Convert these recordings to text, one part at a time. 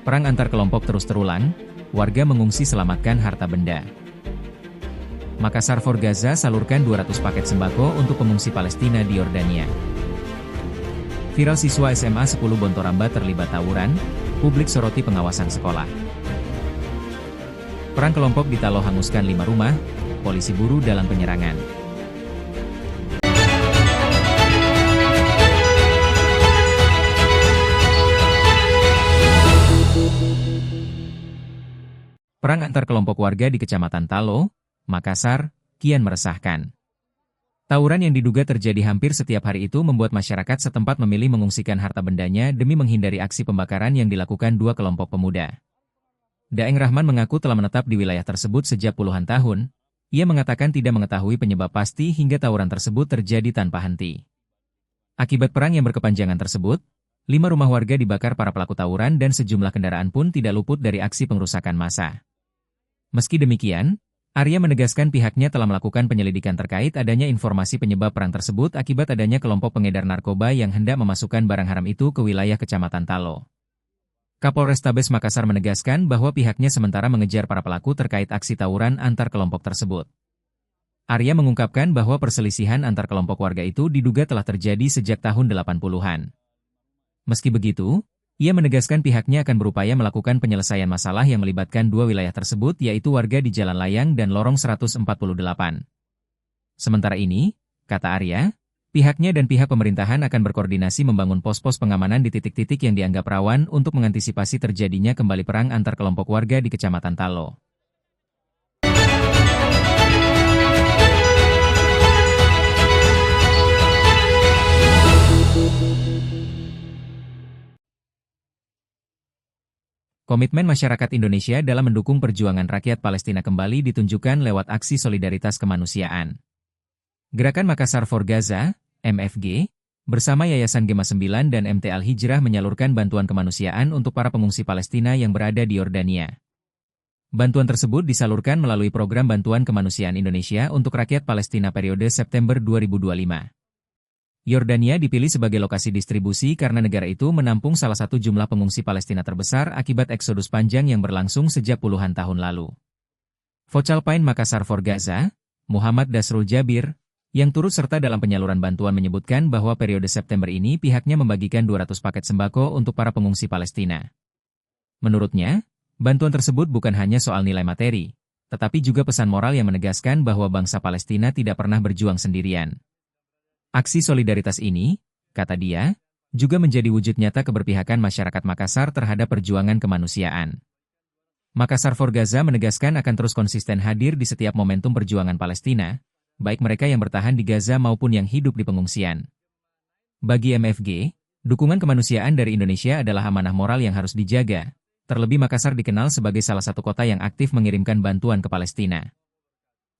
Perang antar kelompok terus terulang, warga mengungsi selamatkan harta benda. Makassar for Gaza salurkan 200 paket sembako untuk pengungsi Palestina di Yordania. Viral siswa SMA 10 Bontoramba terlibat tawuran, publik soroti pengawasan sekolah. Perang kelompok di Talo hanguskan 5 rumah, polisi buru dalam penyerangan. Perang antar kelompok warga di Kecamatan Talo, Makassar, kian meresahkan. Tawuran yang diduga terjadi hampir setiap hari itu membuat masyarakat setempat memilih mengungsikan harta bendanya demi menghindari aksi pembakaran yang dilakukan dua kelompok pemuda. Daeng Rahman mengaku telah menetap di wilayah tersebut sejak puluhan tahun. Ia mengatakan tidak mengetahui penyebab pasti hingga tawuran tersebut terjadi tanpa henti. Akibat perang yang berkepanjangan tersebut, 5 rumah warga dibakar para pelaku tawuran dan sejumlah kendaraan pun tidak luput dari aksi pengrusakan massa. Meski demikian, Arya menegaskan pihaknya telah melakukan penyelidikan terkait adanya informasi penyebab perang tersebut akibat adanya kelompok pengedar narkoba yang hendak memasukkan barang haram itu ke wilayah Kecamatan Talo. Kapolrestabes Makassar menegaskan bahwa pihaknya sementara mengejar para pelaku terkait aksi tawuran antar kelompok tersebut. Arya mengungkapkan bahwa perselisihan antar kelompok warga itu diduga telah terjadi sejak tahun 80-an. Meski begitu, ia menegaskan pihaknya akan berupaya melakukan penyelesaian masalah yang melibatkan dua wilayah tersebut yaitu warga di Jalan Layang dan Lorong 148. Sementara ini, kata Arya, pihaknya dan pihak pemerintahan akan berkoordinasi membangun pos-pos pengamanan di titik-titik yang dianggap rawan untuk mengantisipasi terjadinya kembali perang antar kelompok warga di Kecamatan Talo. Komitmen masyarakat Indonesia dalam mendukung perjuangan rakyat Palestina kembali ditunjukkan lewat aksi solidaritas kemanusiaan. Gerakan Makassar for Gaza, MFG, bersama Yayasan Gema 9 dan MT Al-Hijrah menyalurkan bantuan kemanusiaan untuk para pengungsi Palestina yang berada di Yordania. Bantuan tersebut disalurkan melalui Program Bantuan Kemanusiaan Indonesia untuk Rakyat Palestina periode September 2025. Yordania dipilih sebagai lokasi distribusi karena negara itu menampung salah satu jumlah pengungsi Palestina terbesar akibat eksodus panjang yang berlangsung sejak puluhan tahun lalu. Vocalpain Makassar for Gaza, Muhammad Dasrul Jabir, yang turut serta dalam penyaluran bantuan menyebutkan bahwa periode September ini pihaknya membagikan 200 paket sembako untuk para pengungsi Palestina. Menurutnya, bantuan tersebut bukan hanya soal nilai materi, tetapi juga pesan moral yang menegaskan bahwa bangsa Palestina tidak pernah berjuang sendirian. Aksi solidaritas ini, kata dia, juga menjadi wujud nyata keberpihakan masyarakat Makassar terhadap perjuangan kemanusiaan. Makassar for Gaza menegaskan akan terus konsisten hadir di setiap momentum perjuangan Palestina, baik mereka yang bertahan di Gaza maupun yang hidup di pengungsian. Bagi MFG, dukungan kemanusiaan dari Indonesia adalah amanah moral yang harus dijaga, terlebih Makassar dikenal sebagai salah satu kota yang aktif mengirimkan bantuan ke Palestina.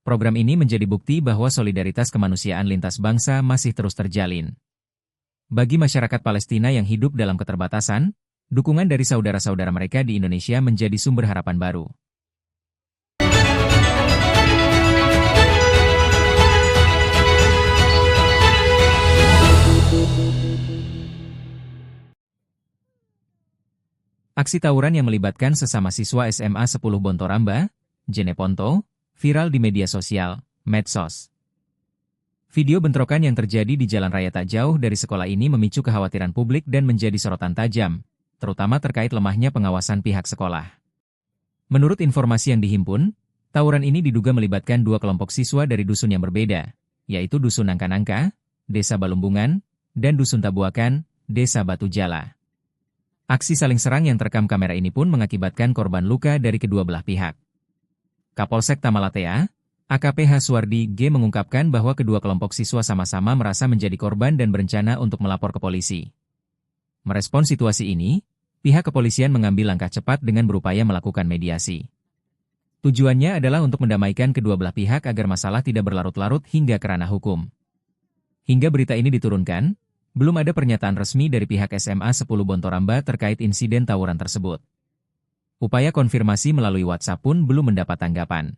Program ini menjadi bukti bahwa solidaritas kemanusiaan lintas bangsa masih terus terjalin. Bagi masyarakat Palestina yang hidup dalam keterbatasan, dukungan dari saudara-saudara mereka di Indonesia menjadi sumber harapan baru. Aksi tawuran yang melibatkan sesama siswa SMA 10 Bontoramba, Jeneponto, viral di media sosial, medsos. Video bentrokan yang terjadi di jalan raya tak jauh dari sekolah ini memicu kekhawatiran publik dan menjadi sorotan tajam, terutama terkait lemahnya pengawasan pihak sekolah. Menurut informasi yang dihimpun, tawuran ini diduga melibatkan dua kelompok siswa dari dusun yang berbeda, yaitu Dusun Nangka-Nangka, Desa Balumbungan, dan Dusun Tabuakan, Desa Batu Jala. Aksi saling serang yang terekam kamera ini pun mengakibatkan korban luka dari kedua belah pihak. Kapolsek Tamalatea, AKP Haswardi G mengungkapkan bahwa kedua kelompok siswa sama-sama merasa menjadi korban dan berencana untuk melapor ke polisi. Merespon situasi ini, pihak kepolisian mengambil langkah cepat dengan berupaya melakukan mediasi. Tujuannya adalah untuk mendamaikan kedua belah pihak agar masalah tidak berlarut-larut hingga ke ranah hukum. Hingga berita ini diturunkan, belum ada pernyataan resmi dari pihak SMA 10 Bontoramba terkait insiden tawuran tersebut. Upaya konfirmasi melalui WhatsApp pun belum mendapat tanggapan.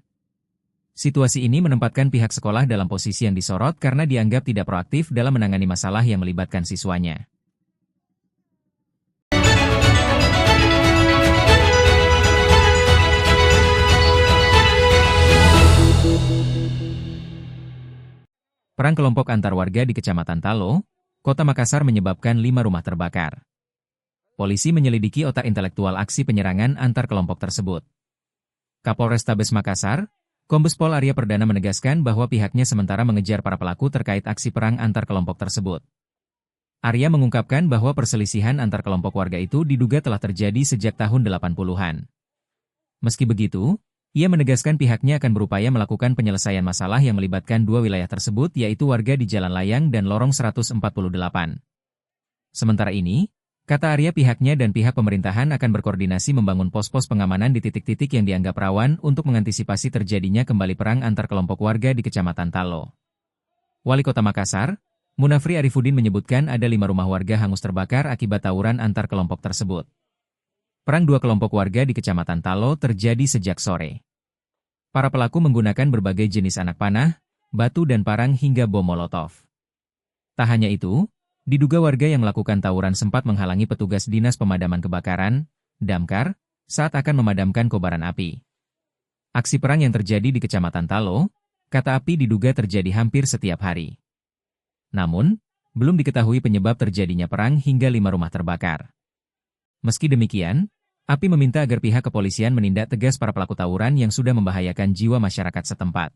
Situasi ini menempatkan pihak sekolah dalam posisi yang disorot karena dianggap tidak proaktif dalam menangani masalah yang melibatkan siswanya. Perang kelompok antar warga di Kecamatan Talo, Kota Makassar menyebabkan 5 rumah terbakar. Polisi menyelidiki otak intelektual aksi penyerangan antar kelompok tersebut. Kapolrestabes Makassar, Kombes Pol Arya Perdana menegaskan bahwa pihaknya sementara mengejar para pelaku terkait aksi perang antar kelompok tersebut. Arya mengungkapkan bahwa perselisihan antar kelompok warga itu diduga telah terjadi sejak tahun 80-an. Meski begitu, ia menegaskan pihaknya akan berupaya melakukan penyelesaian masalah yang melibatkan dua wilayah tersebut yaitu warga di Jalan Layang dan Lorong 148. Sementara ini, kata Arya pihaknya dan pihak pemerintahan akan berkoordinasi membangun pos-pos pengamanan di titik-titik yang dianggap rawan untuk mengantisipasi terjadinya kembali perang antar kelompok warga di Kecamatan Talo. Wali Kota Makassar, Munafri Arifudin menyebutkan ada 5 rumah warga hangus terbakar akibat tawuran antar kelompok tersebut. Perang dua kelompok warga di Kecamatan Talo terjadi sejak sore. Para pelaku menggunakan berbagai jenis anak panah, batu dan parang hingga bom molotov. Tak hanya itu, diduga warga yang melakukan tawuran sempat menghalangi petugas Dinas Pemadaman Kebakaran, Damkar, saat akan memadamkan kobaran api. Aksi perang yang terjadi di Kecamatan Talo, kata api diduga terjadi hampir setiap hari. Namun, belum diketahui penyebab terjadinya perang hingga 5 rumah terbakar. Meski demikian, API meminta agar pihak kepolisian menindak tegas para pelaku tawuran yang sudah membahayakan jiwa masyarakat setempat.